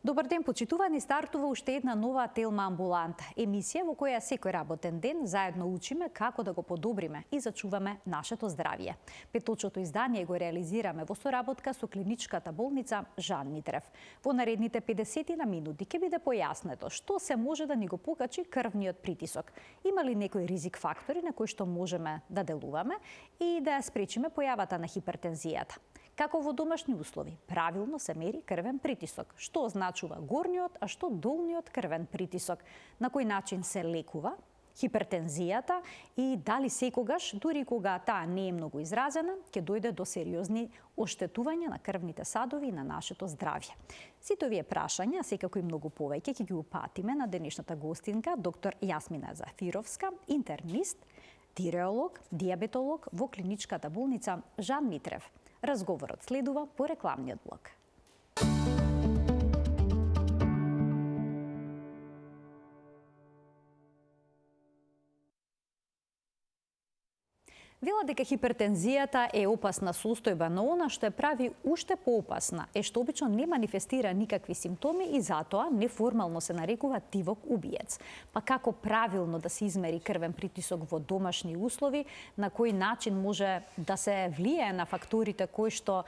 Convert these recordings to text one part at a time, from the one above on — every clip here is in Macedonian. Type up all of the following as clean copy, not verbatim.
Добар ден, почитувани, стартува уште една нова Телма амбуланта. Емисија во која секој работен ден заедно учиме како да го подобриме и зачуваме нашето здравје. Петочното издание го реализираме во соработка со клиничката болница Жан Митрев. Во наредните 50 на минути ќе биде појаснето што се може да ни го покачи крвниот притисок. Има ли некои ризик фактори на кои што можеме да делуваме и да ја спречиме појавата на хипертензијата? Како во домашни услови правилно се мери крвен притисок? Што означува горниот, а што долниот крвен притисок? На кој начин се лекува хипертензијата и дали секогаш, дури кога таа не е многу изразена, ќе дојде до сериозни оштетувања на крвните садови и на нашето здравје? Сите овие прашања, секако и многу повеќе, ќе ги упатиме на денешната гостинка, доктор Јасмина Зафировска, интернист, тиреолог, диабетолог во клиничката болница Жан Митрев. Разговорот следува по рекламниот блок. Вела дека хипертензијата е опасна состојба, но она што ја прави уште поопасна е што обично не манифестира никакви симптоми и затоа неформално се нарекува тивок убиец. Па како правилно да се измери крвен притисок во домашни услови, на кој начин може да се влијае на факторите кои што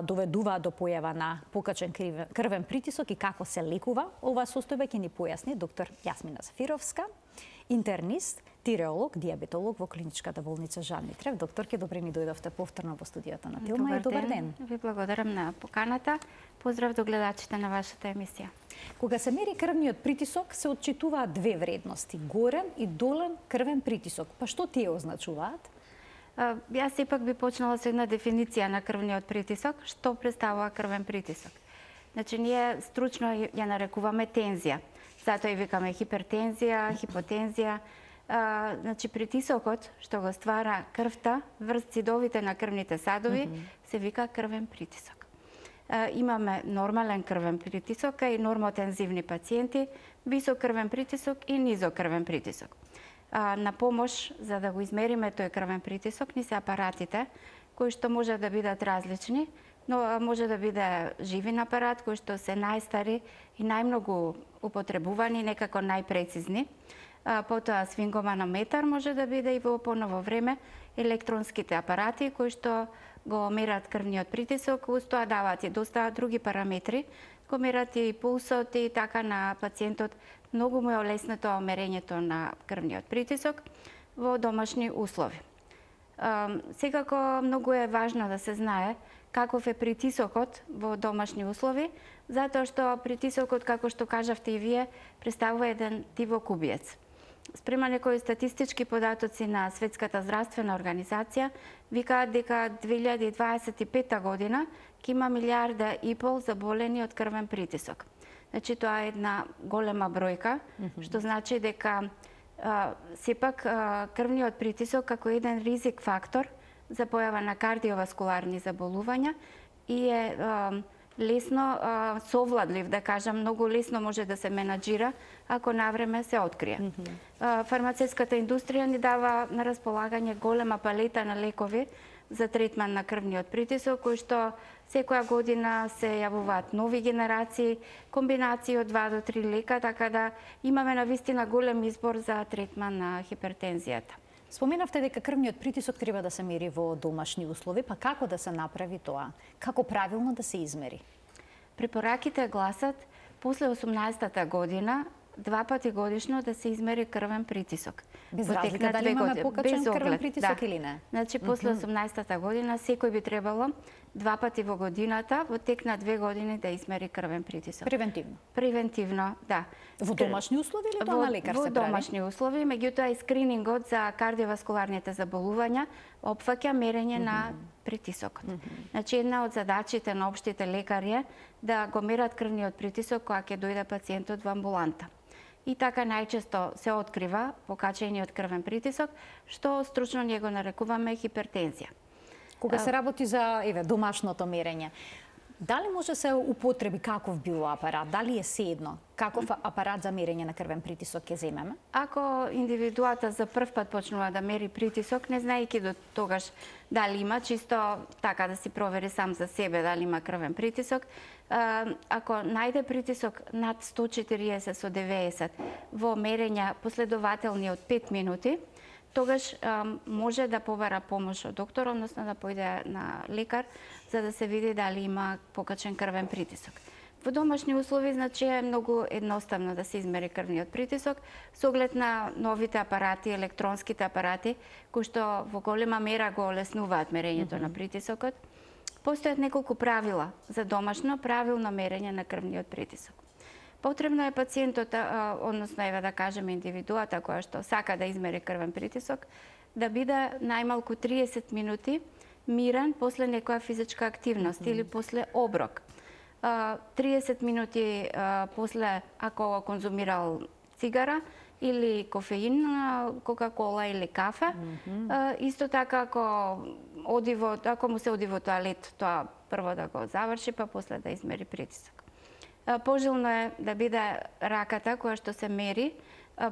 доведуваат до појава на покачен крвен притисок и како се лекува оваа состојба, ќе ни појасни доктор Јасмина Зафировска, интернист, тиреолог, диабетолог во клиничката болница Жан Митрев. Докторке, добре ни дојдовте повторно во студиото на Телма и добар ден. Ви благодарам на поканата. Поздрав до гледачите на вашата емисија. Кога се мери крвниот притисок, се отчитуваат две вредности: горен и долен крвен притисок. Па што тие означуваат? Јас сепак би почнала со една дефиниција на крвниот притисок. Што представува крвен притисок? Значи, ние стручно ја нарекуваме тензија. Затоа и викаме хипертензија, хипотензија. Значи, притисокот што го ствара крвта врз цидовите на крвните садови се вика крвен притисок. Имаме нормален крвен притисок и нормотензивни пациенти, висок крвен притисок и низок крвен притисок. На помош за да го измериме тој крвен притисок ни се апаратите кои што може да бидат различни, но може да биде живин апарат кои што се најстари и најмногу употребувани, некако најпрецизни. Потоа сфингоманометар може да биде и во поново време електронските апарати кои што го мерат крвниот притисок, уз тоа даваат и доста други параметри, го мерат и пулсот и така на пациентот. Многу му е олеснето мерењето на крвниот притисок во домашни услови. Секако многу е важно да се знае каков е притисокот во домашни услови, затоа што притисокот, како што кажавте и вие, представува еден тивок убиец. Спрема некои статистички податоци на Светската здравствена организација, викаат дека 2025 година ќе има 1,5 милиарда заболени од крвен притисок. Значи, тоа е една голема бројка, што значи дека сепак крвниот притисок како еден ризик фактор за појава на кардиоваскуларни заболувања и е лесно совладлив, да кажам, многу лесно може да се менаџира ако навреме се открие. Фармацевската индустрија ни дава на располагање голема палета на лекови за третман на крвниот притисок, кои што секоја година се јавуваат нови генерации, комбинации од 2 до 3 лека, така да имаме навистина голем избор за третман на хипертензијата. Споменавте дека крвниот притисок треба да се мери во домашни услови, па како да се направи тоа? Како правилно да се измери? Препораките гласат после 18-та година 2 пати годишно да се измери крвен притисок. Без разлика дали имаме покачен крвен притисок или не? Значи, после 18-та година секој би требало 2 пати во годината, во тек на 2 години да измери крвен притисок. Превентивно? Превентивно, да. Во домашни услови или тоа на лекар се прави? Во домашни услови, меѓутоа и скринингот за кардиоваскуларните заболувања опфаќа мерење на притисокот. Значи, една од задачите на општите лекари е да го мерат крвниот притисок кога ќе дојде пациентот во амбуланта. И така најчесто се открива покачениот крвен притисок, што стручно ние го нарекуваме хипертензија. Кога се работи за домашното мерење, Дали може се употреби каков било апарат? Дали е седно? Каков апарат за мерење на крвен притисок ќе земеме? Ако индивидуата за прв пат почнува да мери притисок, не знаејќи до тогаш дали има, чисто така да си провери сам за себе дали има крвен притисок, ако најде притисок над 140 со 90 во мерења последователни од 5 минути, тогаш може да побара помош од доктор, односно да појде на лекар, за да се види дали има покачен крвен притисок. Во домашни услови, значи, е многу едноставно да се измери крвниот притисок, со оглед на новите апарати, електронските апарати, кои што во голема мера го олеснуваат мерењето на притисокот. Постојат неколку правила за домашно правилно мерење на крвниот притисок. Потребно е пациентот, односно еве да кажеме индивидуата која што сака да измери крвен притисок, да биде најмалку 30 минути мирен после некоја физичка активност или после оброк. 30 минути после ако конзумирал цигара или кофеин, кока-кола или кафе. Исто така ако му се оди во тоалет, тоа прво да го заврши, па после да измери притисок. Пожелно е да биде раката која што се мери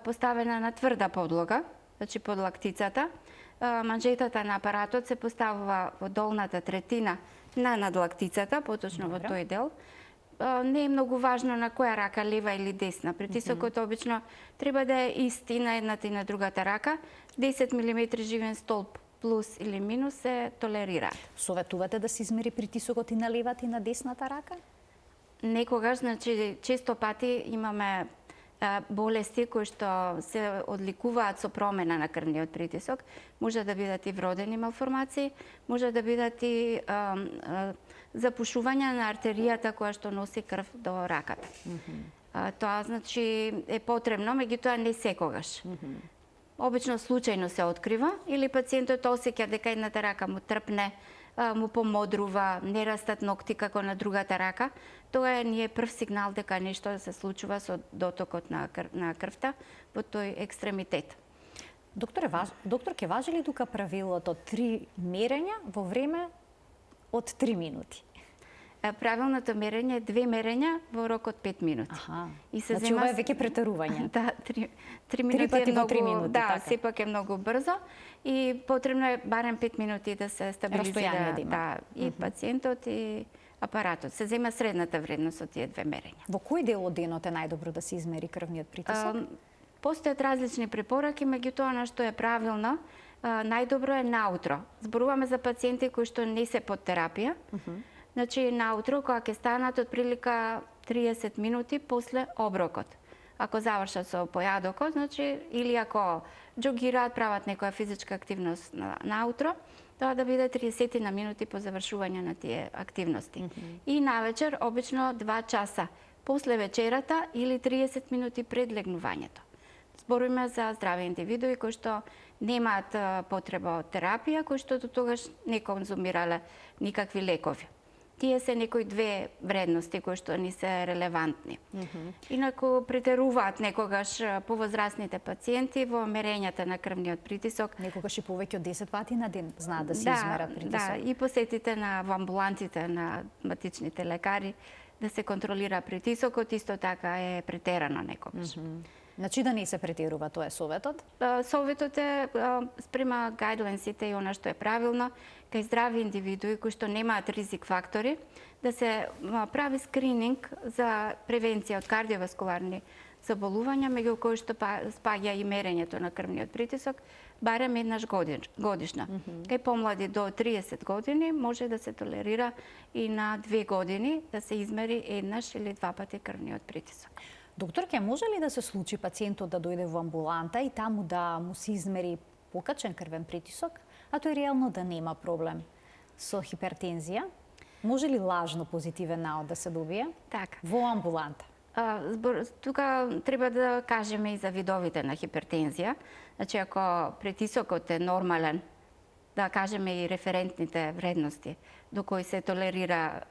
поставена на тврда подлога, значи под лактицата. Манжетата на апаратот се поставува во долната третина на надлактицата, поточно во тој дел. Не е многу важно на која рака, лева или десна. Притисокот обично треба да е исти на едната и на другата рака. 10 мм живен столб плюс или минус се толерира. Советувате да се измери притисокот и на левата и на десната рака? Некогаш, значи, често пати имаме болести кои што се одликуваат со промена на крвниот притисок. Може да бидат и вродени малформации, може да бидат и запушување на артеријата која што носи крв до раката. Тоа значи е потребно, меѓутоа не секогаш. Обично случајно се открива или пациентот осеќа дека едната рака му трпне, му помодрува, не растат ногти како на другата рака, тоа е прв сигнал дека нешто се случува со дотокот на крвта во тој екстремитет. Доктор, ќе важи ли тука правилото 3 мерења во време од 3 минути? Правилното мерење е 2 мерења во рок од 5 минути. Значи ова е веќе претерување. Да, 3 минути е многу, 3 минути, да, така. сепак е многу брзо и потребно е барем 5 минути да се стабилизира и пациентот и апаратот. Се зема средната вредност од тие 2 мерења. Во кој дел од денот е најдобро да се измери крвниот притисок? Постојат различни препораки, меѓутоа на што е правилно, најдобро е наутро. Зборуваме за пациенти кои што не се под терапија. Значи, наутро, кога ќе станат од прилика 30 минути после оброкот. Ако завршат со појадокот, значи, или ако џогираат, прават некоја физичка активност наутро, тоа да биде 30 на минути по завршување на тие активности. И навечер, обично 2 часа после вечерата или 30 минути пред легнувањето. Зборуваме за здрави индивидуи кои што немаат потреба од терапија, кои што до тогаш не конзумирале никакви лекови. Тие се некои 2 вредности кои што ни се релевантни. Инаку претеруваат некогаш повозрастните пациенти во мерењата на крвниот притисок. Некогаш и повеќе од 10 пати на ден знаат да се измерат притисок. Да, и посетите во амбулантите на матичните лекари да се контролира притисокот, исто така е претерано некогаш. Значи да не се претерува, тоа е советот? Советот е спрема гајдлайнсите и она што е правилно, кај здрави индивидуи кои што немаат ризик фактори, да се прави скрининг за превенција од кардиоваскуларни заболувања, меѓу кои што спаѓа и мерењето на крвниот притисок, барем еднаш годишно. Кај помлади до 30 години може да се толерира и на 2 години да се измери еднаш или 2 пати крвниот притисок. Доктор, ќе може ли да се случи пациентот да дојде во амбуланта и таму да му се измери покачен крвен притисок, а тој реално да нема проблем со хипертензија? Може ли лажно позитивен наод да се добие во амбуланта? Тука треба да кажеме и за видовите на хипертензија. Значи, ако притисокот е нормален, да кажеме и референтните вредности до кои се толерира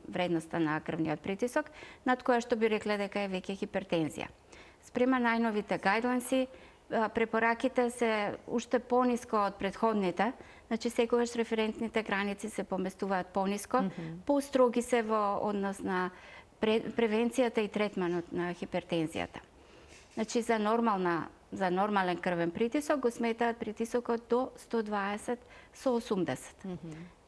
вредноста на крвниот притисок, над која што би рекле дека е веќе хипертензија. Спрема најновите гајдлайнси, препораките се уште пониско од претходните, Значи секогаш референтните граници се поместуваат пониско, построги се во однос на превенцијата и третманот на хипертензијата. Значи за нормален крвен притисок го сметаат притисокот до 120 со 80.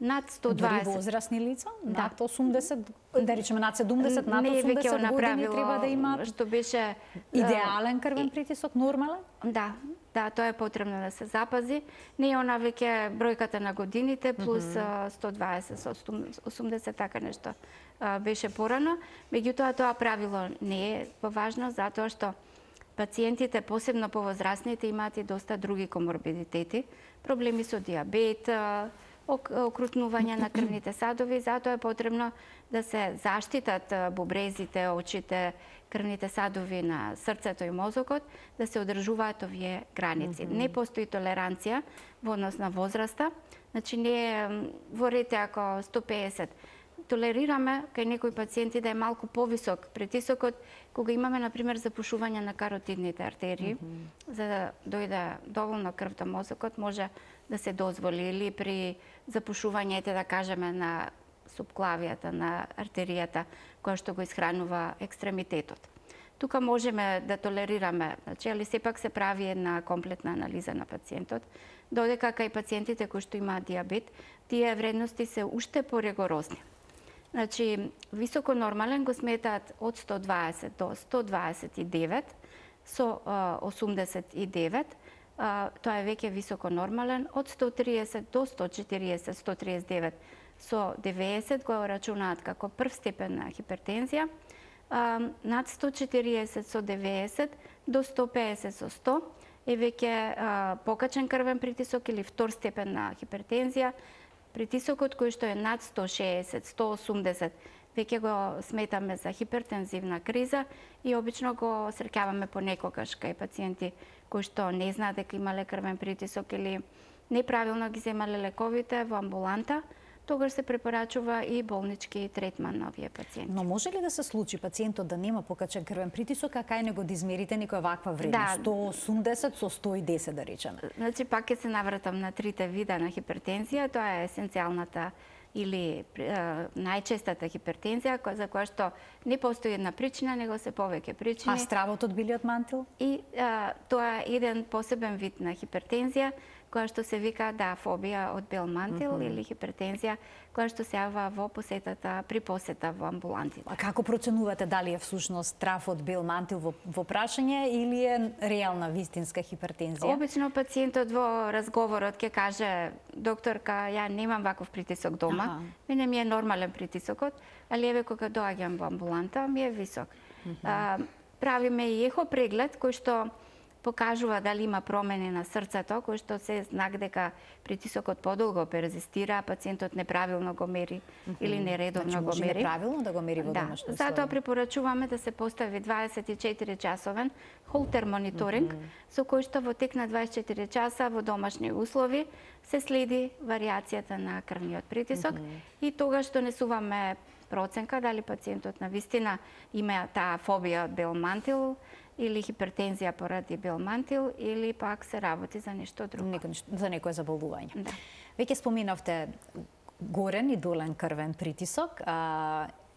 Над 120. Дори возрастни лица? Над 80, да речеме над 70, над 80 години треба да имаат што беше идеален крвен притисок, нормален? Да, тоа е потребно да се запази. Не е она веќе бројката на годините плюс 120 со 80, така нешто беше порано. Меѓутоа тоа правило не е важно затоа што пациентите, посебно повозрастните, имаат и доста други коморбидитети, проблеми со диабет, окрутнување на крвните садови, затоа е потребно да се заштитат бубрезите, очите, крвните садови на срцето и мозокот, да се одржуваат овие граници. Не постои толеранција во однос на возраста, значи не е во рете ако 150. Толерираме кај некои пациенти да е малку повисок притисокот кога имаме, например, запушување на каротидните артерии, за да дојде доволно крв до мозокот, може да се дозволи, или при запушувањето, да кажеме, на субклавијата, на артеријата, која што го исхранува екстремитетот. Тука можеме да толерираме, значи, али сепак се прави една комплетна анализа на пациентот, додека кај пациентите кои што имаат диабет, тие вредности се уште поригорозни. Значи, високо нормален го сметаат од 120 до 129 со 89, тоа е веќе високо нормален, од 130 до 140, 139 со 90 го рачунаат како прв степен на хипертензија, над 140 со 90 до 150 со 100 е веќе покачен крвен притисок или втор степен на хипертензија. Притисокот кој што е над 160, 180, веќе го сметаме за хипертензивна криза и обично го среќаваме понекогаш кај пациенти кои што не знаат дека имале крвен притисок или неправилно ги земале лековите во амбуланта, тогаш се препорачува и болнички третман на овие пациенти. Но може ли да се случи пациентот да нема покачен крвен притисок, а кај него да измерите некоја ваква вредност, 180 со 110 да речеме? Значи пак ќе се навратам на трите вида на хипертензија, тоа е есенцијалната или најчестата хипертензија, за која што не постои една причина, него се повеќе причини. А стравот од билиот мантил? И тоа е еден посебен вид на хипертензија, која што се вика фобија од бел мантил или хипертензија, која што се јава во посетата, при посета во амбулантите. А како проценувате дали е всушност страв од бел мантил во прашање или е реална вистинска хипертензија? Обично пациентот во разговорот ќе каже: докторка, ја немам ваков притисок дома, мене ми е нормален притисокот, али еве кога доаѓам во амбуланта ми е висок. Правиме и ехо преглед кој што покажува дали има промени на срцето, кој што се знак дека притисокот подолго перзистира, пациентот неправилно го мери или нередовно го мери. Неправилно да го мери во домашни услови. Затоа препорачуваме да се постави 24 часовен холтер мониторинг, со кој што во тек на 24 часа во домашни услови се следи варијацијата на крвниот притисок и тогаш донесуваме проценка дали пациентот навистина има таа фобија од бел мантил или хипертензија поради бел мантил, или пак се работи за нешто друго. За некое заболување. Да. Веќе споминавте горен и долен крвен притисок.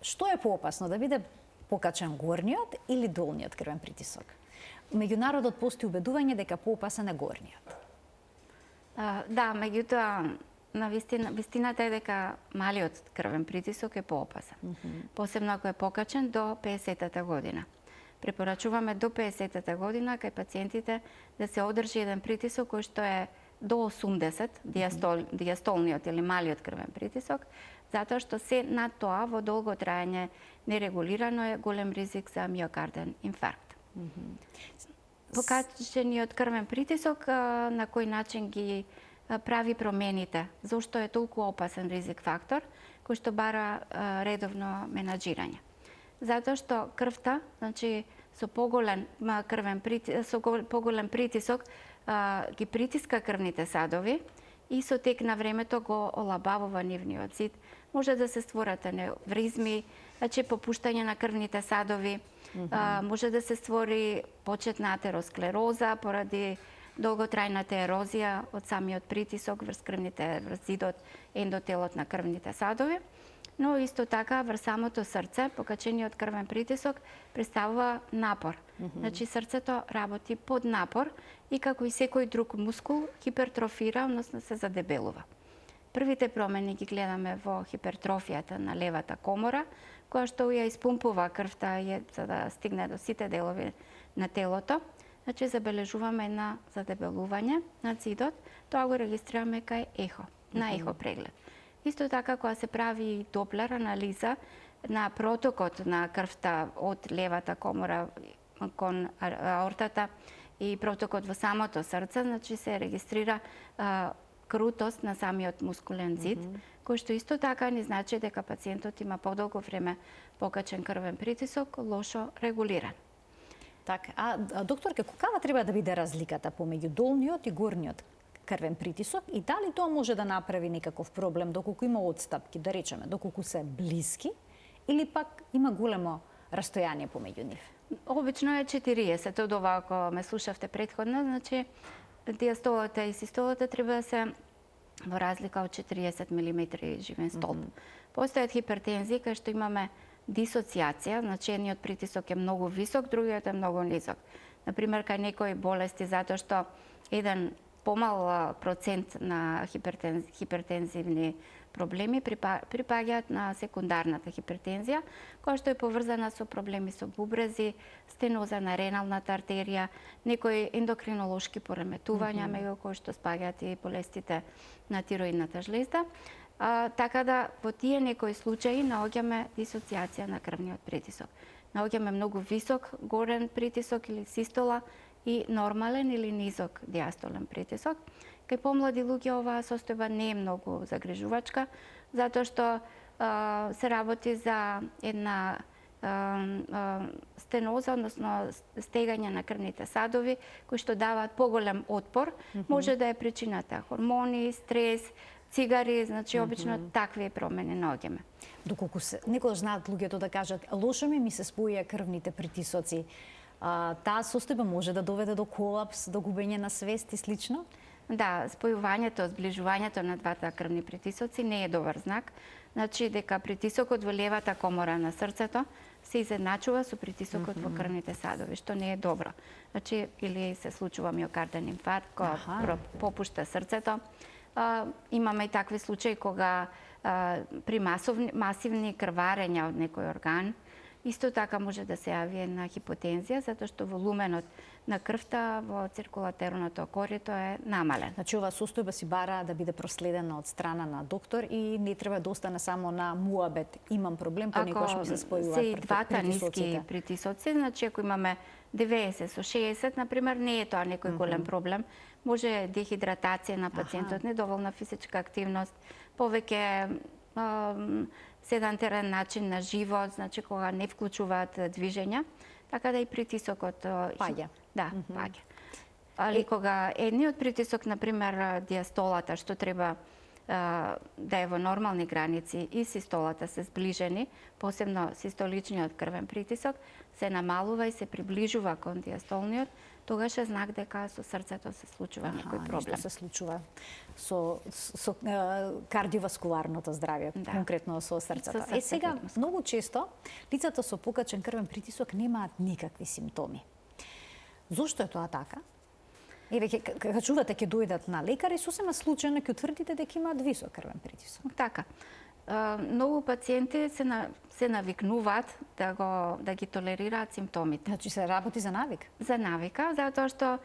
Што е поопасно, да биде покачен горниот или долниот крвен притисок? Меѓу народот постои убедување дека поопасен е горниот. Да, меѓутоа, на вистината е дека малиот крвен притисок е поопасен. Посебно ако е покачен до 50-та година. Препорачуваме до 50-та година кај пациентите да се одржи еден притисок кој што е до 80, диастолниот или малиот крвен притисок, затоа што се над тоа во долго траење нерегулирано е голем ризик за миокарден инфаркт. Покачениот крвен притисок на кој начин ги прави промените, зошто е толку опасен ризик фактор, кој што бара редовно менаџирање. Затоа што крвта, значи со поголем притисок ги притиска крвните садови и со тек на времето го олабавува нивниот зид. Може да се створат аневризми, значи попуштање на крвните садови, може да се створи почетна атеросклероза поради долготрајната ерозија од самиот притисок врз зидот, ендотелот на крвните садови, но исто така врз самото срце, покачениот крвен притисок представува напор. Значи срцето работи под напор и како и секој друг мускул хипертрофира, односно се задебелува. Првите промени ги гледаме во хипертрофијата на левата комора, која што ја испумпува крвта за да стигне до сите делови на телото. Значи забележуваме на задебелување на зидот, тоа го регистрираме кај ехо, на ехо преглед. Исто така, кога се прави доплер анализа на протокот на крвта од левата комора кон аортата и протокот во самото срце, значи се регистрира крутост на самиот мускулен зид, кој што исто така ни значи дека пациентот има подолго време покачен крвен притисок, лошо регулиран. Така, докторке, какава треба да биде разликата помеѓу долниот и горниот крвен притисок и дали тоа може да направи некаков проблем доколку има отстапки, да речеме, доколку се блиски или пак има големо растојание помеѓу нив? Обично е 40, од ова ако ме слушавте претходно, значи диастолата и систолата треба да се во разлика од 40 мм живен столб. Постојат хипертензии кај што имаме дисоциација, значи едниот притисок е многу висок, другиот е многу низок. Например, кај некои болести затоа што еден помал процент на хипертензивни проблеми припаѓаат на секундарната хипертензија, која што е поврзана со проблеми со бубрези, стеноза на реналната артерија, некои ендокринолошки пореметувања, меѓу кои што спаѓаат и болестите на тироидната жлезда. Така да во тие некои случаи наоѓаме дисоциација на крвниот притисок. Наоѓаме многу висок горен притисок или систола и нормален или низок диастолен притисок. Кај помлади луѓе оваа состојба не е многу загрижувачка, затоа што се работи за една стеноза, односно стегање на крвните садови, кои што даваат поголем отпор. Може да е причината хормони, стрес, цигари, значи обично такви промени наоѓаме. Доколку некогаш знаат луѓето да кажат лошо ми се споја крвните притисоци, таа состојба може да доведе до колапс, до губење на свест и слично? Да, спојувањето, зближувањето на двата крвни притисоци не е добар знак. Значи дека притисокот во левата комора на срцето се изедначува со притисокот во крвните садови, што не е добро. Значи или се случува миокарден инфаркт, кога попушта срцето. Имаме и такви случаи кога при масивни крварења од некој орган, исто така може да се јави една хипотензија, затоа што волуменот на крвта во циркулаторното корито е намален. Значи оваа состојба си бара да биде проследена од страна на доктор и не треба да остане само на муабет. Имам проблем, понекогаш ми се спојуваат притисоците. Ако се и двата ниски притисоци, значи ако имаме 90 со 60, например, не е тоа некој голем проблем. Може дехидратација на пациентот, недоволна физичка активност, повеќе седантарен начин на живот, значи кога не вклучуваат движења, така да и притисокот паѓа. Да, паѓа. Али кога едниот притисок, например, диастолата, што треба да е во нормални граници и систолата се сближени, посебно систоличниот крвен притисок, се намалува и се приближува кон диастолниот, тогаш е знак дека со срцето се случува некој проблем. Нешто се случува со кардиоваскуларното здравје, конкретно со срцето. Сега, многу често, лицата со покачен крвен притисок немаат никакви симптоми. Зошто е тоа така? Еве, кажувате ќе дојдат на лекар и сосема случајно ќе утврдите дека имаат висок крвен притисок. Така. Многу пациенти се навикнуваат да ги толерираат симптомите. Значи се работи за навик? За навика, затоа што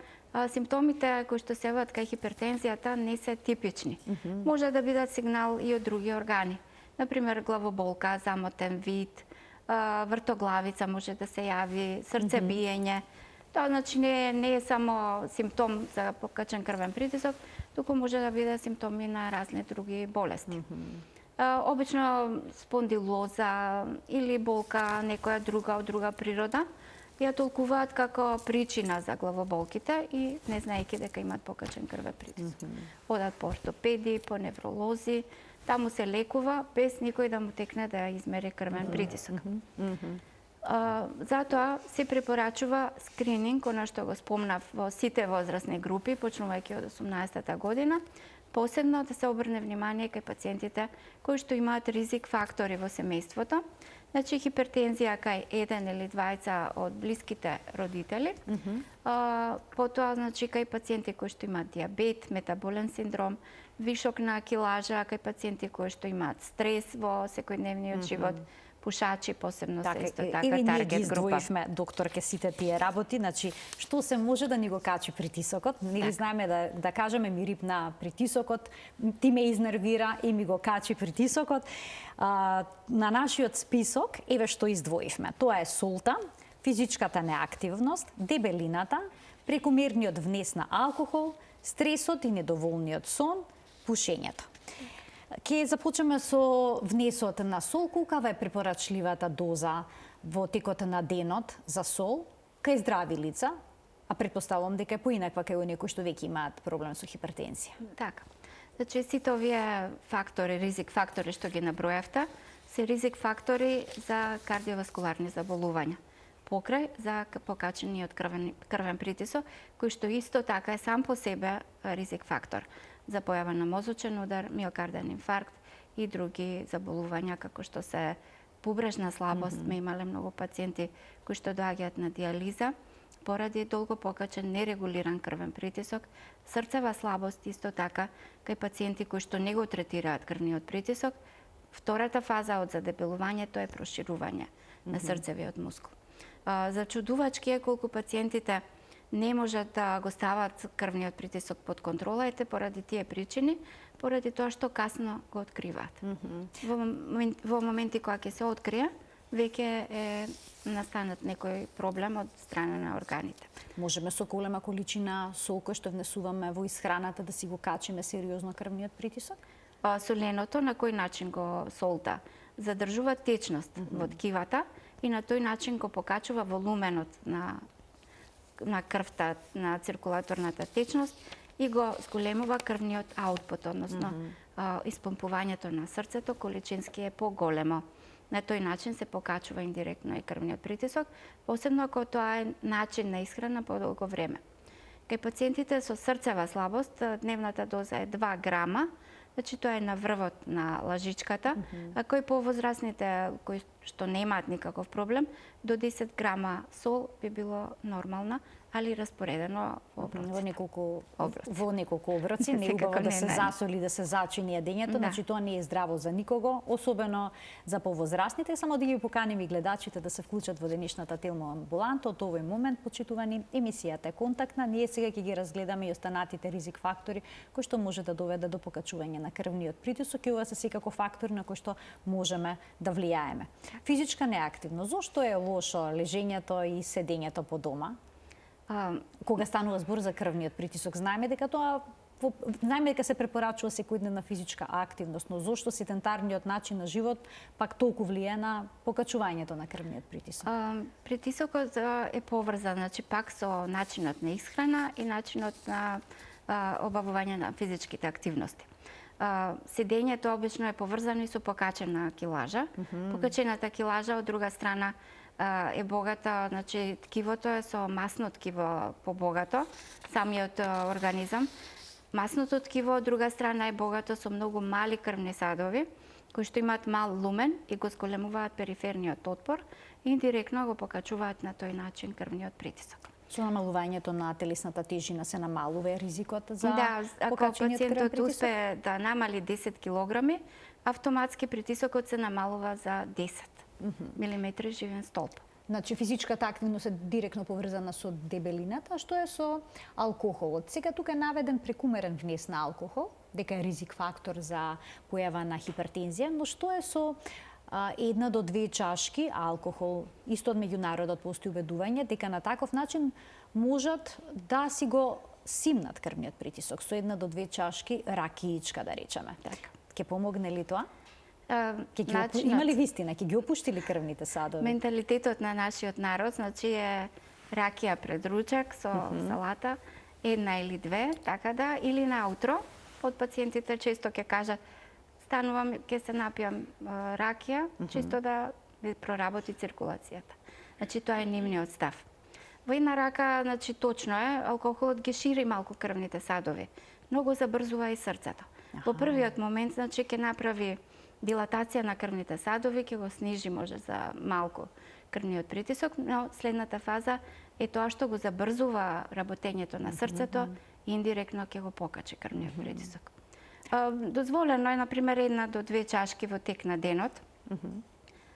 симптомите кои што се јават кај хипертензијата не се типични. Може да бидат сигнал и од други органи. Например, главоболка, замотен вид, вртоглавица може да се јави, срцебиење. Тоа значи не е само симптом за покачен крвен притисок, туку може да биде симптоми на разни други болести. Обично спондилоза или болка некоја друга од друга природа ја толкуваат како причина за главоболките и не знаејќи дека имаат покачен крвен притисок. Одат по ортопеди, по невролози, таму се лекува без никој да му текне да измери крвен притисок. Затоа се препорачува скрининг, она што го спомнав, во сите возрастни групи, почнувајќи од 18-та година, посебно да се обрне внимание кај пациентите кои што имаат ризик фактори во семејството, значи хипертензија кај еден или двајца од блиските родители, потоа значи кај пациенти кои што имаат диабет, метаболен синдром, вишок на килажа, кај пациенти кои што имаат стрес во секојдневниот живот, пушачи посебно се исто така ние ги таргет група. издвоивме, докторке, сите тие работи, значи што се може да ни го качи притисокот, нели знаеме да кажеме ми рипна притисокот, ти ме изнервира и ми го качи притисокот. На нашиот список еве што издвоивме. Тоа е солта, физичката неактивност, дебелината, прекомерниот внес на алкохол, стресот и недоволниот сон, пушењето. Ке започнеме со внесот на сол. Колкава е препорачливата доза во текот на денот за сол кај здрави лица, а претпоставувам дека е поинаква кај оние кои што веќе имаат проблем со хипертензија? Така. Значи сите овие фактори, ризик фактори што ги набројавте, се ризик фактори за кардиоваскуларни заболувања. Покрај за покачениот крвен притисок, кој што исто така е сам по себе ризик фактор за појава на мозочен удар, миокарден инфаркт и други заболувања како што се пубрежна слабост. Ме имале многу пациенти кои што доаѓаат на диализа поради долго покачен нерегулиран крвен притисок, срцева слабост исто така кај пациенти кои што не го третираат крвниот притисок. Втората фаза од задебелувањето е проширување на срцевиот мускул. Зачудувачки е колку пациентите не можат да го стават крвниот притисок под контрола, ете поради тие причини, поради тоа што касно го откриваат. Во моменти кога ќе се открие, веќе е настанат некој проблем од страна на органите. Можеме со голема количина сол кој што внесуваме во исхраната да си го качиме сериозно крвниот притисок? Соленото на кој начин го солта задржува течност во ткивата и на тој начин го покачува волуменот на крвта, на циркулаторната течност и го зголемува крвниот аутпут, односно испомпувањето на срцето количински е поголемо. На тој начин се покачува индиректно и крвниот притисок, посебно ако тоа е начин на исхрана подолго време. Кај пациентите со срцева слабост дневната доза е 2 грама, значи тоа е на врвот на лажичката, а кои повозрастните кои што немаат никаков проблем, до 10 грама сол би било нормална, али распоредено во неколку оброци. Не е убаво да се засоли, да се зачини јадењето, значи тоа не е здраво за никого, особено за повозрастните. Само да ги поканим и гледачите да се вклучат во денешната Телма амбуланта. Од овој момент, почитувани, емисијата е контактна. Ние сега ќе ги разгледаме и останатите ризик фактори кои што може да доведат до покачување на крвниот притисок и ова се секако фактори на кои што можеме да влијаеме. Физичка неактивност. Зошто е лошо лежењето и седењето по дома? Кога станува збор за крвниот притисок, знаеме дека се препорачува секојдневна физичка активност, но зошто седентарниот начин на живот пак толку влијае на покачувањето на крвниот притисок? Притисокот е поврзан, значи пак со начинот на исхрана и начинот на обавување на физичките активности. Седењето обично е поврзано и со покачена килажа. Покачената килажа од друга страна е богата, значи ткивото е со масно ткиво побогато, самиот организам. Масното ткиво од друга страна е богато со многу мали крвни садови, кои што имаат мал лумен и го зголемуваат периферниот отпор и индиректно го покачуваат на тој начин крвниот притисок. Со намалувањето на телесната тежина се намалува ризикот за ако пациентот успее да намали 10 килограми, автоматски притисокот се намалува за 10 милиметри живен столб. Значи физичката активност е директно поврзана со дебелината, а што е со алкохолот? Сега тука е наведен прекумерен внес на алкохол, дека е ризик фактор за појава на хипертензија, но што е со 1 до 2 чашки алкохол? Исто од меѓународот постои уведување дека на таков начин можат да си го симнат крвниот притисок со 1 до 2 чашки ракиичка, да речеме. Така. Ќе помогне ли тоа? Има ли вистина? Ќе ги опуштили крвните садови? Менталитетот на нашиот народ, значи е ракија пред ручак со салата, 1 или 2, така да, или наутро. Од пациентите често ќе кажат, станувам, ќе се напијам ракија, чисто да проработи циркулацијата. Значи тоа е нивниот став. Во една рака, значи точно е, алкохолот ги шири малку крвните садови. Многу забрзува и срцето. Во првиот момент, значи, ќе направи дилатација на крвните садови, ќе го снижи може за малку крвниот притисок, но следната фаза е тоа што го забрзува работењето на срцето и индиректно ќе го покачи крвниот притисок. Дозволено е, например, 1 до 2 чашки во тек на денот,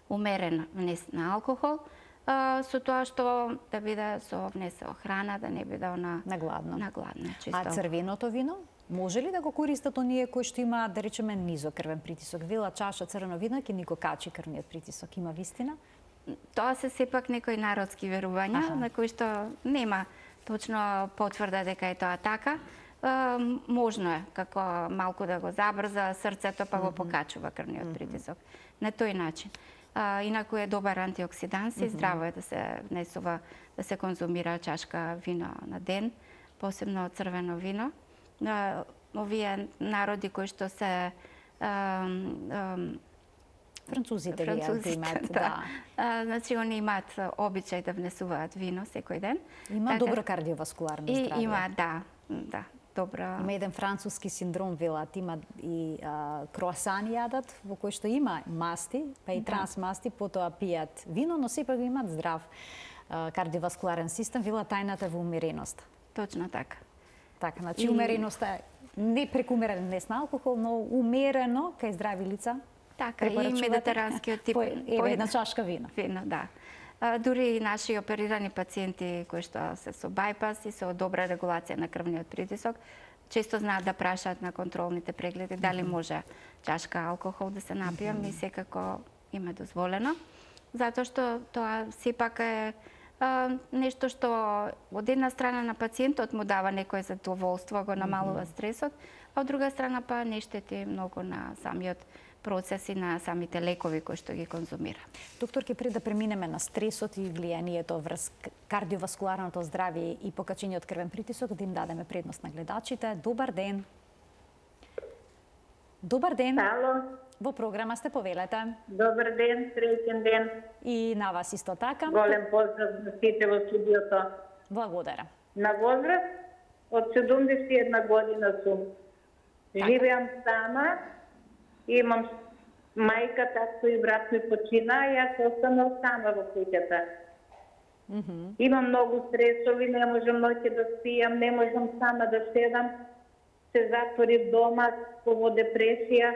умерен внес на алкохол, со тоа што да биде со внесено храна, да не биде на гладно. чисто. А црвеното вино? Може ли да го користат оние кои што имаат, да речеме, низок крвен притисок? Вела чаша црвено вино ќе ни го качи крвниот притисок. Има вистина? Тоа се сепак некои народски верувања, на кои што нема точно потврда дека е тоа така. Можно е, како малку да го забрза срцето, па го покачува крвниот притисок. На тој начин. Инаку е добар антиоксиданс и здраво е да се внесува, да се конзумира чашка вино на ден, посебно црвено вино. Овие народи кои што се Французите имаат, да. Значи, они имаат обичај да внесуваат вино секој ден. Има добро кардиоваскуларно здравје. Има, да, добро. Има еден француски синдром, велат, има и круасани јадат, во кој што има масти, па и трансмасти, потоа пијат вино, но сепак имаат здрав кардиоваскуларен систем, велат тајната во умереност. Точно така. Така, значи умереноста е не прекумерен внес на алкохол, но умерено кај здрави лица. Така, и медитеранскиот тип. По една чашка вино. Вино, да. Дури и наши оперирани пациенти кои што се со бајпас и со добра регулација на крвниот притисок, често знаат да прашаат на контролните прегледи дали може чашка алкохол да се напијам, и секако им е дозволено, затоа што тоа сепак е нешто што од една страна на пациентот му дава некое задоволство, го намалува стресот, а од друга страна па не штети многу на самиот процес и на самите лекови кои што ги конзумира. Докторке, пред да преминеме на стресот и влијанието врз кардиоваскуларното здравје и покачениот крвен притисок, да им дадеме предност на гледачите. Добар ден. Добар ден. Ало. Во програма сте, повелете. Добар ден, среќен ден. И на вас исто така. Голем поздрав за сите во студиото. Благодарам. На возраст од 71 година сум. Живеам сама, имам мајка, татко и брат ми почина, а јас останал сама во куќата. Имам многу стресови, не можам ноќе да спијам, не можам сама да седам, се затворив дома во депресија,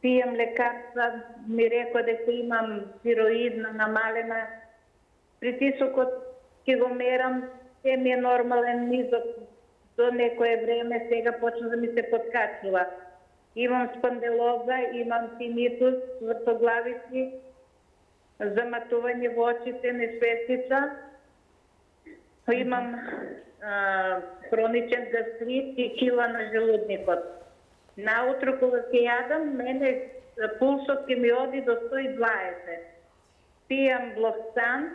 пијам лекарства, ми рекоа дека имам тироидна намалена, притисокот ќе го мерам, се ми е нормален, низок до некое време, сега почна да ми се подкачува. Имам спанделоза, имам тинитус, вртоглавици, заматување во очите, несвесица, имам хроничен гастрит и кила на желудникот. Наутро кога ќе јадам, мене пулсот ќе ми оди до 120. Пијам Блоксан,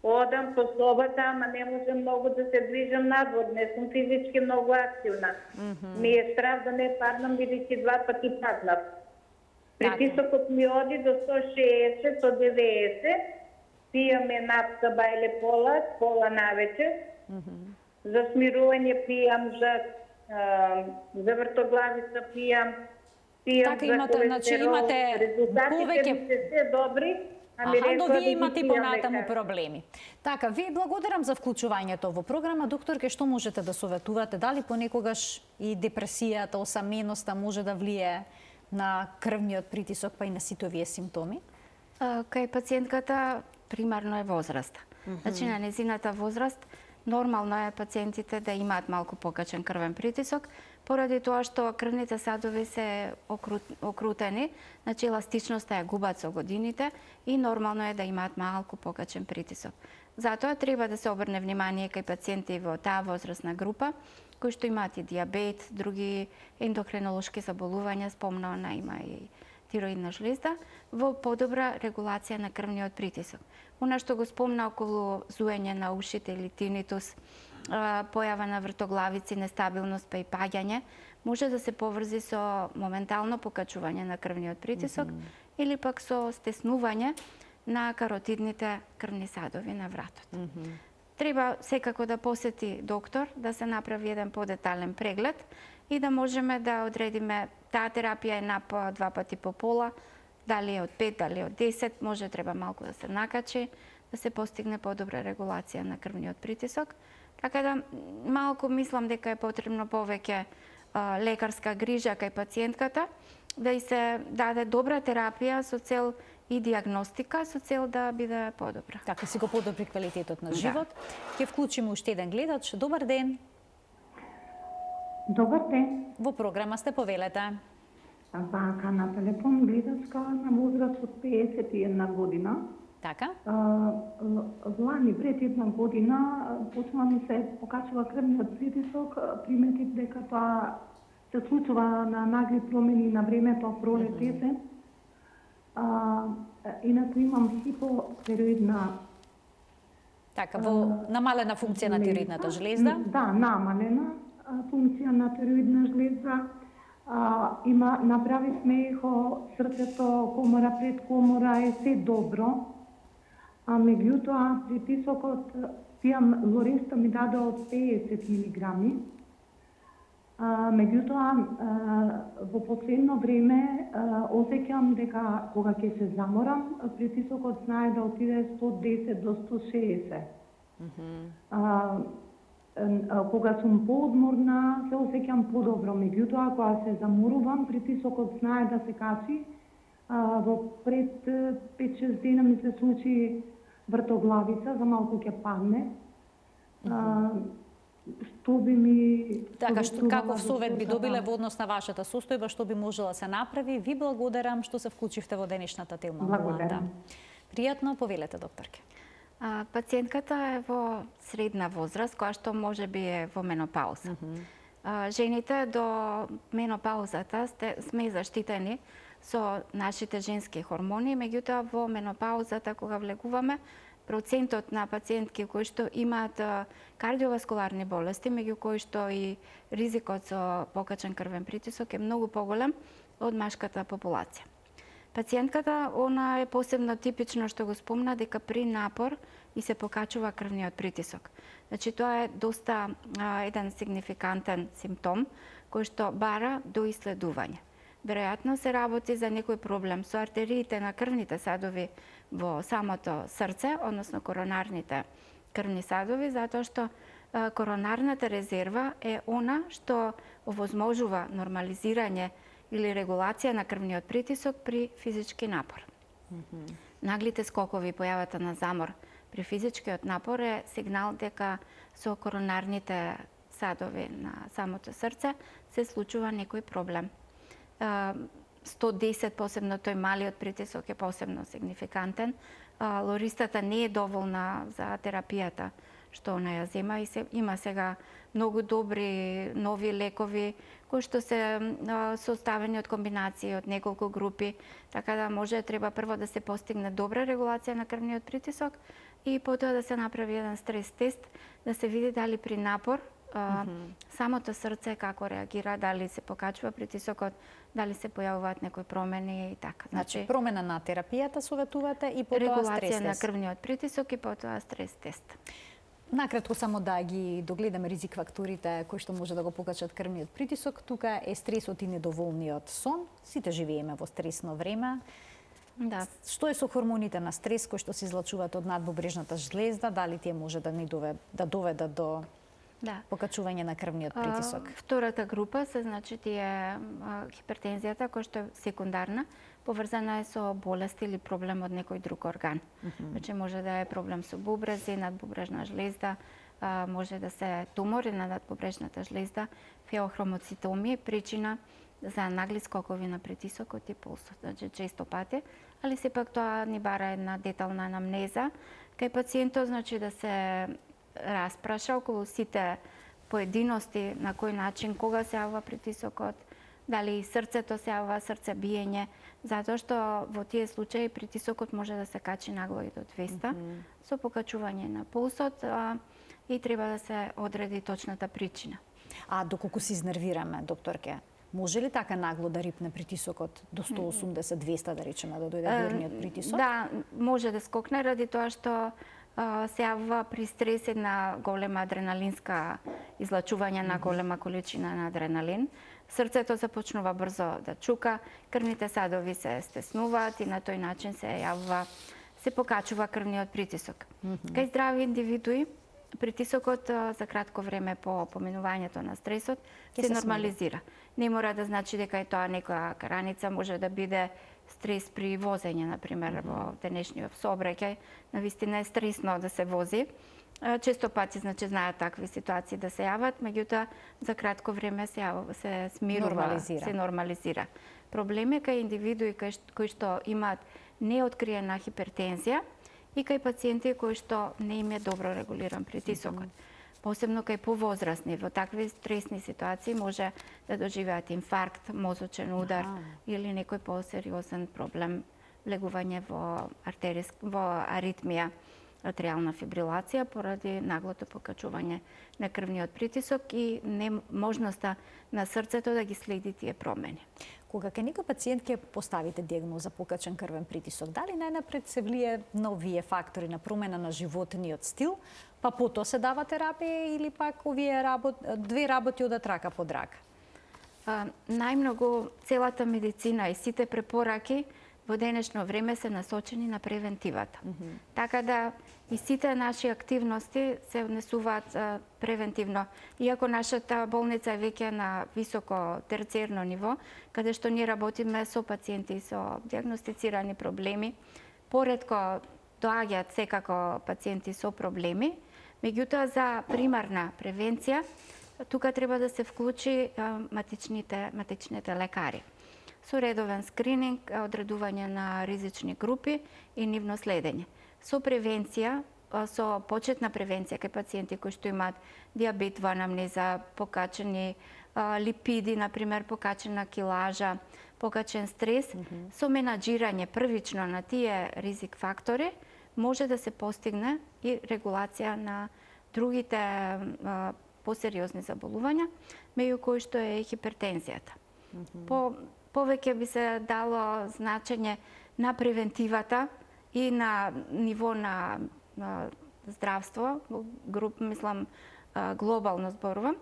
одам по собата, ама не можам многу да се движам надвор, не сум физички многу активна. Ми е страв да не паднам, бидејќи 2 пати паднав. Притисокот ми оди до 160, 190, пијам напка бајле пола навечер, за смирување пијам, за вртоглавица пијам така, за холестерол, резултатите ми се добри. Но вие имате и понатаму проблеми. Така, ви благодарам за вклучувањето во програма. Докторке, што можете да советувате? Дали понекогаш и депресијата, осаменоста може да влие на крвниот притисок, па и на сите овие симптоми? Кај пациентката примарно е возраста. Значи, на незината возраст нормално е пациентите да имаат малку покачен крвен притисок, поради тоа што крвните садови се окрутени, значи еластичноста ја губат со годините и нормално е да имаат малку покачен притисок. Затоа треба да се обрне внимание кај пациенти во таа возрастна група, кои што имаат и диабет, други ендокринолошки заболувања, спомнана има и тироидна жлезда, во подобра регулација на крвниот притисок. Она што го спомна околу зуење на ушите или тинитус, појава на вртоглавици, нестабилност па и паѓање, може да се поврзи со моментално покачување на крвниот притисок или пак со стеснување на каротидните крвни садови на вратот. Треба секако да посети доктор, да се направи еден подетален преглед и да можеме да одредиме таа терапија е НАП 2 пати по пола, дали е од 5, дали е од 10, може треба малку да се накачи, да се постигне подобра регулација на крвниот притисок. Така да малку мислам дека е потребно повеќе лекарска грижа кај пациентката, да и се даде добра терапија со цел и диагностика, со цел да биде подобра. Така си го подобри квалитетот на живот. Ќе вклучиме уште еден гледач. Добар ден. Добар ден. Во програма сте, повелете. Вака на телефон гледачка на возраст од 51 година. Така? Лани пред една година почна ми се покачува крвниот притисок, приметив дека тоа се случува на нагли промени на времето, пролет, есен. Инаку имам хипотироидна Така, во намалена функција на тироидната жлезда. Да, намалена функција на тироидна жлезда. Направивме ехо, срцето, комора пред комора е се добро. Меѓутоа, притисокот, пијам Лоресто ми даде од 50 милиграми. Меѓутоа, во последно време осеќам дека кога ќе се заморам, притисокот знае да отиде 110 до 160. Кога сум поодморна, се осеќам подобро. Меѓутоа, кога се заморувам, притисокот знае да се качи. Во пред 5-6 дена ми се случи вртоглавица, за малку ќе падне. Што би ми... Така, каков совет би добиле во однос на вашата состојба, што би можела се направи? Ви благодарам што се вклучивте во денешната телма амбуланта. Пријатно, повелете, докторке. Пациентката е во средна возраст, која што може би е во менопауза. Жените до менопаузата сме заштитени со нашите женски хормони, меѓутоа во менопаузата кога влегуваме, процентот на пациентки кои што имаат кардиоваскуларни болести, меѓу кои што и ризикот со покачен крвен притисок е многу поголем од машката популација. Пациентката, она е посебно типично што го спомна, дека при напор и се покачува крвниот притисок. Значи, тоа е доста еден сигнификантен симптом кој што бара до исследување. Веројатно се работи за некој проблем со артериите на крвните садови во самото срце, односно коронарните крвни садови, затоа што коронарната резерва е она што овозможува нормализирање или регулација на крвниот притисок при физички напор. Наглите скокови, појавата на замор при физичкиот напор е сигнал дека со коронарните садови на самото срце се случува некој проблем. 110, посебно тој малиот притисок е посебно сигнификантен. Лористата не е доволна за терапијата што она ја зема и има сега многу добри нови лекови кои што се составени од комбинации од неколку групи, така да треба прво да се постигне добра регулација на крвниот притисок и потоа да се направи еден стрес тест, да се види дали при напор самото срце како реагира, дали се покачува притисокот, дали се појавуваат некои промени и така. Значи, промена на терапијата советувате и потоа стрес тест. Регулација на крвниот притисок и потоа стрес тест. Накратко само да ги догледаме ризик факторите кои што може да го покачат крвниот притисок. Тука е стресот и недоволниот сон. Сите живееме во стресно време. Да. Што е со хормоните на стрес кои што се излачуваат од надбубрежната жлезда? Дали тие може да не доведат до покачување на крвниот притисок? Втората група се значи тие хипертензијата која што е секундарна, поврзана е со болест или проблем од некој друг орган. Значи може да е проблем со бубрези, надбубрежна жлезда, може да се тумори на надбубрежната жлезда, феохромоцитоми, причина за нагли скокови на притисокот и пулсот. Значи често пати, али сепак тоа ни бара една детална анамнеза кај пациентот, значи да се распраша околу сите поединости, на кој начин, кога се јавува притисокот, дали срцето се јавува, срцебиење, затоа што во тие случаи притисокот може да се качи нагло и до 200 со покачување на пулсот и треба да се одреди точната причина. А доколку се изнервираме, докторке, Може ли така нагло да рипне притисокот до 180-200, да речеме, да дојде горниот притисок? Да, може да скокне ради тоа што се јавува при стрес една голема адреналинска излачување на голема количина на адреналин. Срцето започнува брзо да чука, крвните садови се стеснуваат и на тој начин се покачува крвниот притисок. Кај здрави индивидуи, притисокот за кратко време по поминувањето на стресот се нормализира. Не мора да значи дека е тоа некоја караница, може да биде стрес при возење, например, во денешниот сообраќај. Навистина е стресно да се вози. Често пати, значи, знаат такви ситуации да се јават, меѓутоа за кратко време се смирува, се нормализира. Проблем е кај индивидуи кои што имаат неоткриена хипертензија и кај пациенти кои што не им е добро регулиран притисокот. Посебно кај повозрастни, во такви стресни ситуации може да доживеат инфаркт, мозочен удар или некој посериозен проблем, влегување во аритмија, атриална фибрилација поради наглото покачување на крвниот притисок и неможноста на срцето да ги следи тие промени. Кога кај некој пациент ќе поставите дијагноза покачен крвен притисок, дали најнапред се влие на овие фактори на промена на животниот стил, па потоа се дава терапија или пак овие две работи одат рака под рака? Најмногу целата медицина и сите препораки во денешно време се насочени на превентивата. Така да и сите наши активности се однесуваат превентивно. Иако нашата болница е веќе на високо терциерно ниво, каде што ние работиме со пациенти со дијагностицирани проблеми, поретко доаѓаат секако пациенти со проблеми, меѓутоа за примарна превенција тука треба да се вклучи матичните лекари со редовен скрининг, одредување на ризични групи и нивно следење. Со превенција, со почетна превенција кај пациенти кои што имаат диабет во анамнеза, покачени липиди, например, покачена килажа, покачен стрес, со менаџирање првично на тие ризик фактори, може да се постигне и регулација на другите посериозни заболувања, меѓу кои што е хипертензијата. Повеќе би се дало значење на превентивата и на ниво на здравство, мислам глобално зборувам,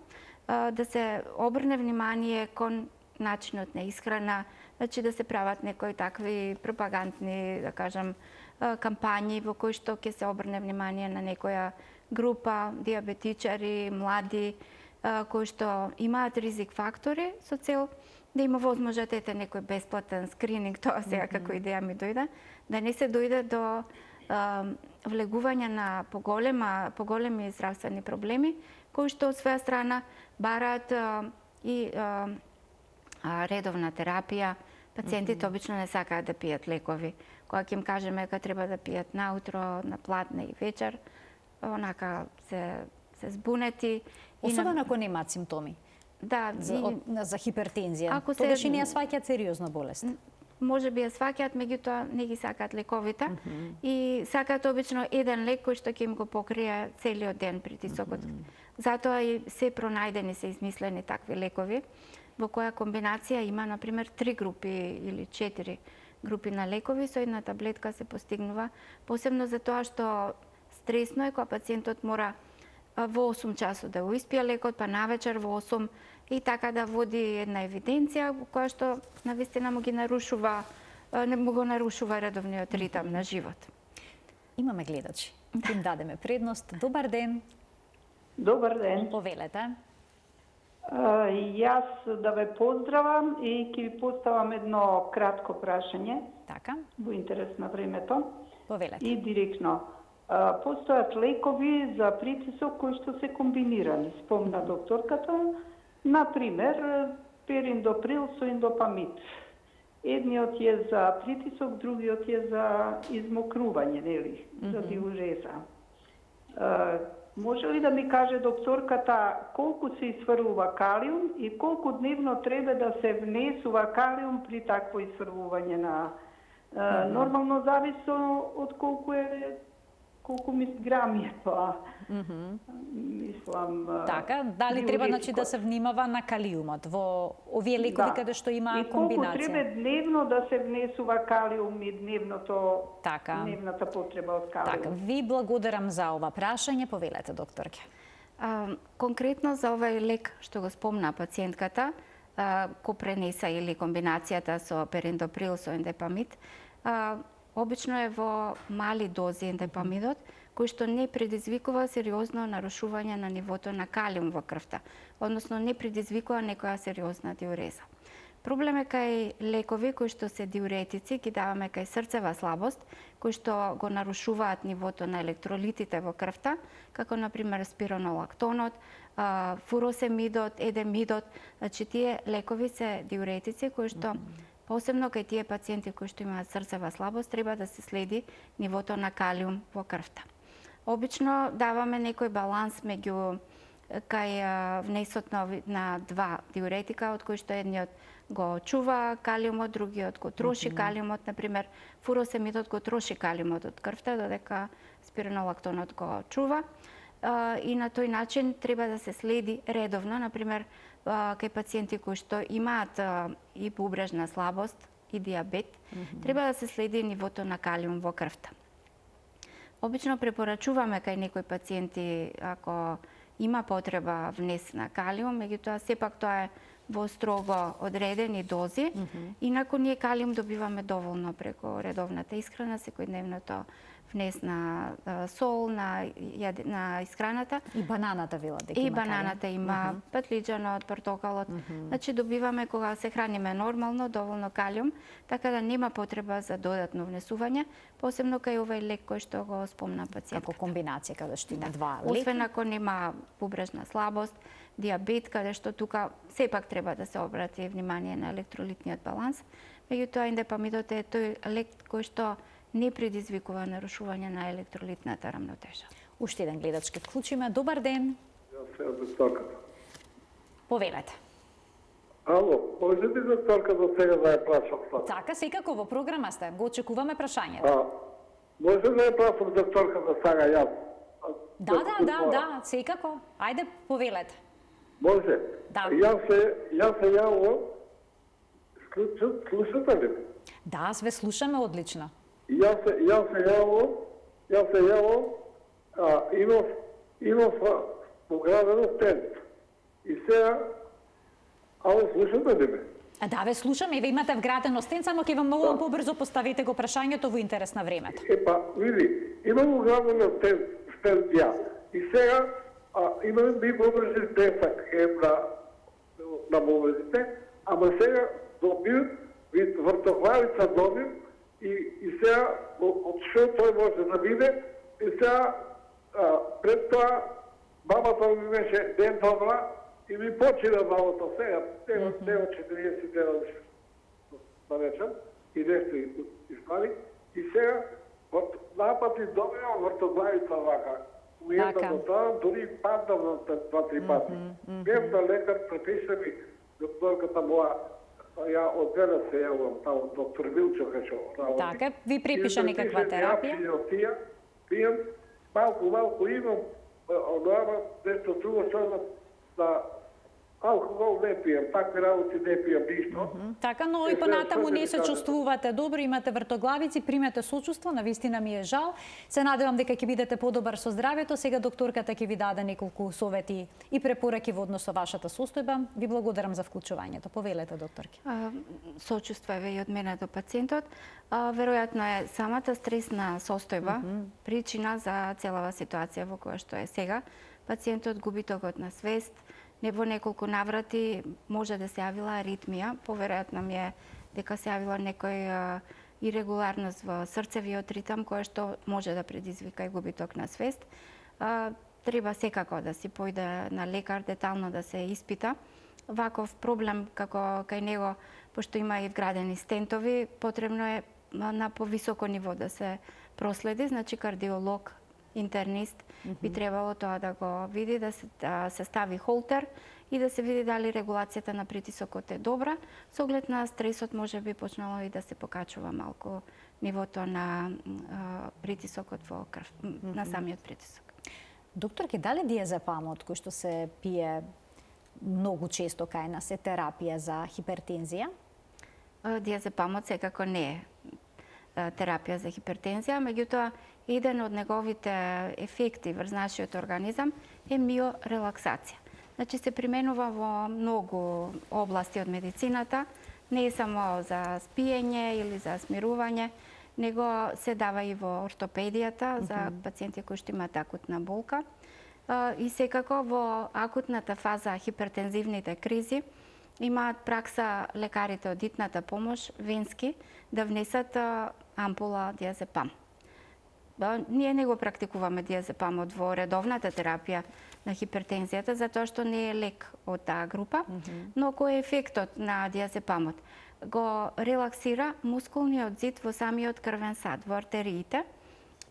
да се обрне внимание кон начинот на исхрана, значи да се прават некои такви пропагандни, да кажам, кампањи во кои што ќе се обрне внимание на некоја група диабетичари, млади, кои што имаат ризик фактори со цел да има возможност некој бесплатен скрининг, тоа сега како идеја ми дојде, да не се дојде до влегување на поголеми здравствени проблеми, кои што од своја страна бараат и редовна терапија. Пациентите обично не сакаат да пијат лекови. Кога ќе им кажеме дека треба да пијат наутро, на пладне и вечер, онака се збунети. Особено ако немаат симптоми. Да, за хипертензија. Тогаш и не ја сваќаат сериозна болест. Може би ја сваќаат, меѓутоа не ги сакаат лековите и сакаат обично еден лек кој што ќе им го покрие целиот ден притисокот. Затоа и се пронајдени, се измислени такви лекови, во која комбинација има, например, 3 групи или 4 групи на лекови, со една таблетка се постигнува, посебно за тоа што стресно е кога пациентот мора во 8 часот да го испие лекот, па навечер во 8 и така да води една евиденција која што навистина му го нарушува редовниот ритам на живот. Имаме гледачи. Им дадеме предност. Добар ден. Добар ден. Повелете. Јас да ве поздравам и ќе ви поставам едно кратко прашање. Така. Во интерес на времето. Повелете. И директно. Постојат лекови за притисок кои што се комбинирани, спомна докторката. Например, периндоприл со индопамид. Едниот е за притисок, другиот е за измокрување, нели, за диуреза. Може ли да ми каже докторката колку се исфрлува калиум и колку дневно треба да се внесува калиум при такво исфрлување на нормално зависно од колку е колку милиграми е тоа. Мислам... Така, дали треба да се внимава на калиумот во овие лекови каде што има комбинација? И колку треба дневно да се внесува калиум и дневната потреба од калиум. Така, ви благодарам за ова прашање, повелете докторке. Конкретно за овој лек што го спомна пациентката, копренеса или комбинацијата со перендоприл со ендепамид, обично е во мали дози ендепамидот, кој што не предизвикува сериозно нарушување на нивото на калиум во крвта, односно не предизвикува некоја сериозна диуреза. Проблем е кај лекови кои што се диуретици, ги даваме кај срцева слабост, кои што го нарушуваат нивото на електролитите во крвта, како например спиронолактонот, фуросемидот, едемидот. Значи тие лекови се диуретици кои што посебно кај тие пациенти кои што имаат срцева слабост треба да се следи нивото на калиум во крвта. Обично даваме некој баланс меѓу кај внесот на два диуретика, од кои што едниот го чува калиумот, другиот го троши калиумот, например, фуросемидот го троши калиумот од крвта, додека спиронолактонот го чува. И на тој начин треба да се следи редовно, например, кај пациенти кои што имаат и бубрежна слабост и диабет, треба да се следи нивото на калиум во крвта. Обично препорачуваме кај некои пациенти ако има потреба внес на калиум, меѓутоа сепак тоа е во строго одредени дози. Инаку ние калиум добиваме доволно преку редовната исхрана, секојдневното внес на сол, на исхраната. И бананата вела дека има. И бананата има, патлиџанот, портокалот. Значи добиваме кога се храниме нормално доволно калиум, така да нема потреба за додатно внесување, посебно кај овој лек кој што го спомна пациентот. Како комбинација каде што има два лека. Освен ако нема бубрежна слабост, диабет, каде што тука сепак треба да се обрати внимание на електролитниот баланс. Меѓутоа ендепамидот е тој лек кој што не предизвикува нарушување на електролитната рамнотежа. Уште еден гледач ке вклучиме. Добар ден. Јас се докторката. Повелете. Ало, може би докторка до сега да ја прашам сад? Така, секако во програма сте. Го очекуваме прашањето. Може да ја прашам докторка за сега јас? Да, секако. Ајде, повелете. Може? Да. Јас се јавувам. Слушате ли? Да, све слушаме одлично. Јас се јавувам, имав поградено тент. И сега, слушате ли ме? Да, ве слушаме и ве имате вградено стен, само ќе вам молам побрзо поставите го прашањето во интерес на времето. Види, имам вградено стен ја. И сега, имам би побрзен тесак на бобрезите, ама сега добив, вртоглавица добив, и сега, од што тој може да биде, и сега, пред тоа, бабата ми беше ден добра и ми почина бабата сега, тега 40 дена да речем, и нешто испали, и сега, од напати добивам вртоглавица вака. Уедна до тоа, дори паднав на 2-3 пати. Бев на лекар, препиша ми докторката моја, ја од деня се јавам таму, доктор Милчо кај работи. Така, ви припиша некаква терапија? Пијам, малку имам, одноама нешто друго што да алкохол не пијам, такви работи не пијам ништо. Така, но и понатаму не се чувствувате добро, имате вртоглавици, примете сочувство, навистина ми е жал. Се надевам дека ќе бидете подобар со здравјето. Сега докторката ќе ви даде неколку совети и препораки во однос со вашата состојба. Ви благодарам за вклучувањето. Повелете, докторки. Сочувство е и од мене до пациентот. Веројатно е самата стресна состојба причина за целава ситуација во која што е сега. Пациентот губи токот на свест, во неколку наврати може да се јавила аритмија, поверојатно ми е дека се јавила некој ирегуларност во срцевиот ритам, која што може да предизвика и губиток на свест. Треба секако да си појде на лекар, детално да се испита. Ваков проблем како кај него, пошто има и вградени стентови, потребно е на повисоко ниво да се проследи, значи кардиолог, интернист би требало тоа да го види, да се стави холтер и да се види дали регулацијата на притисокот е добра. Со оглед на стресот може би почнало и да се покачува малку нивото на притисокот во крв, на самиот притисок. Докторке, дали диазепамот кој што се пие многу често кај нас е терапија за хипертензија? Диазепамот секако не е терапија за хипертензија, меѓутоа еден од неговите ефекти врз нашиот организам е миорелаксација. Значи се применува во многу области од медицината, не е само за спиење или за смирување, него се дава и во ортопедијата за пациенти кои што имаат акутна болка. И секако во акутната фаза хипертензивните кризи имаат пракса лекарите од итната помош венски да внесат ампула диазепам. Ние не го практикуваме диазепамот во редовната терапија на хипертензијата, затоа што не е лек од таа група, но кој е ефектот на диазепамот? Го релаксира мускулниот зид во самиот крвен сад, во артериите,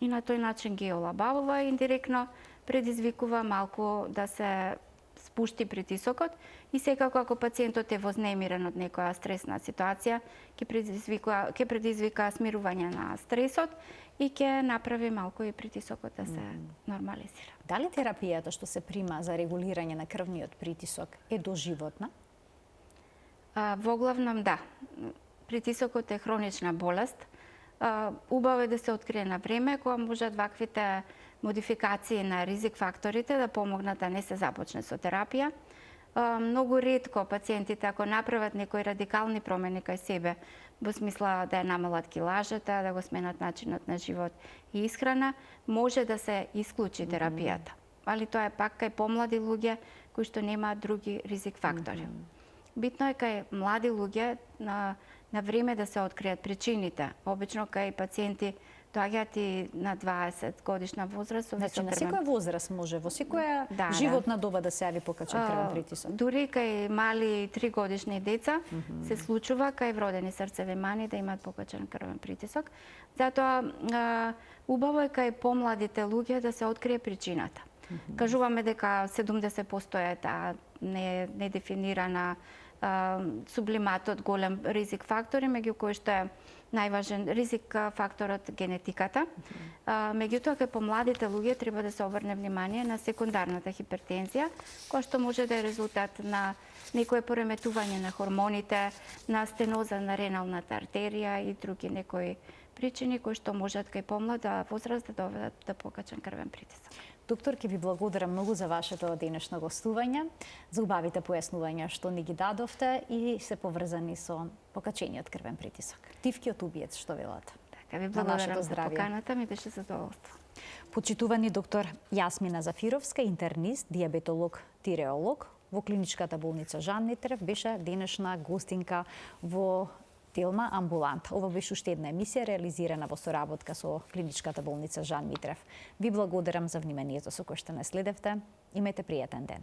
и на тој начин ги олабавува и индиректно предизвикува малку да се спушти притисокот и секако ако пациентот е вознемирен од некоја стресна ситуација, ќе предизвика смирување на стресот и ќе направи малку и притисокот да се нормализира. Дали терапијата што се прима за регулирање на крвниот притисок е доживотна? Во главном да. Притисокот е хронична болест. Убаво е да се открие на време, кога можат ваквите модификации на ризик факторите да помогнат да не се започне со терапија. Многу ретко пациентите, ако направат некои радикални промени кај себе, во смисла да ја намалат килажата, да го сменат начинот на живот и исхрана, може да се исклучи терапијата. Али тоа е пак кај помлади луѓе кои што немаат други ризик фактори. Битно е кај млади луѓе на време да се откријат причините. Обично кај пациенти доаѓаат и на 20 годишна возраст. Значи на секоја возраст може, во секоја животна доба да се јави покачен крвен притисок. Дури кај мали 3 годишни деца се случува кај вродени срцеви мани да имаат покачен крвен притисок. Затоа убаво е кај помладите луѓе да се открие причината. Кажуваме дека 70% е таа недефинирана сублиматот голем ризик фактори, меѓу кои што е најважен ризик факторот генетиката. Меѓутоа, кај помладите луѓе треба да се обрне внимание на секундарната хипертензија, која што може да е резултат на некое пореметување на хормоните, на стеноза на реналната артерија и други некои причини кои што можат кај помлада возраст да доведат до покачен крвен притисок. Доктор, ќе ви благодарам многу за вашето денешно гостување, за убавите појаснувања што ни ги дадовте и се поврзани со покачениот крвен притисок. Тивкиот убиец, што велате? Така, ви благодарам за поканата, ми беше задоволство. Почитувани доктор Јасмина Зафировска, интернист, диабетолог, тиреолог, во клиничката болница Жан Митрев, беше денешна гостинка во Телма Амбулант. Ова беше уште една емисија реализирана во соработка со клиничката болница Жан Митрев. Ви благодарам за вниманието со кое што не следевте. Имајте пријатен ден.